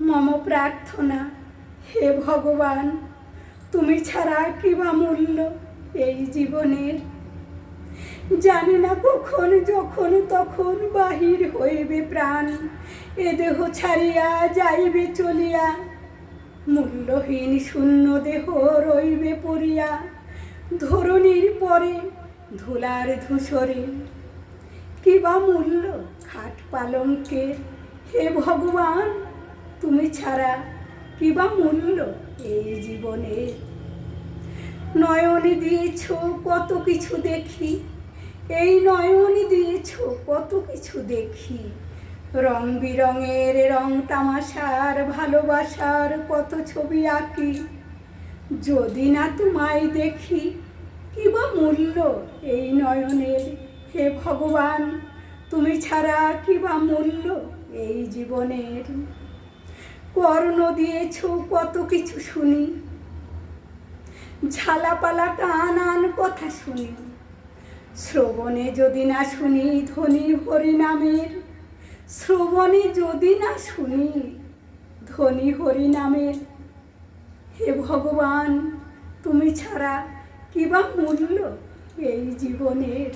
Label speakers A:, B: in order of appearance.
A: মম প্রার্থনা, হে ভগবান, তুমি ছাড়া কি বা মূল্য এই জীবনের। জানি না কখন যখন তখন বাহির হইবে প্রাণ, এ দেহ ছাড়িয়া যাইবে চলিয়া, মূল্যহীন শূন্য দেহ রইবে পড়িয়া ধরণীর পরে ধুলার ধূসরে। কি বা মূল্য খাট পালঙ্কের, হে ভগবান, তুমি ছাড়া কি বা মূল্য এই জীবনের। নয়ন দিয়েছ কত কিছু দেখি, এই নয়ন দিয়েছ কত কিছু দেখি, রং বিরঙের রং তামাশার ভালোবাসার কত ছবি আঁকি। যদি না তোমায় দেখি কি বা মূল্য এই নয়নের, হে ভগবান, তুমি ছাড়া কি বা মূল্য এই জীবনের। কর্ণ দিয়েছ কত কিছু শুনি, ঝালাপালা টানান কথা শুনি, শ্রবণে যদি না শুনি ধ্বনি হরিনামের, শ্রবণে যদি না শুনি ধ্বনি হরিনামের। হে ভগবান, তুমি ছাড়া কি বা মূল্য এই জীবনের।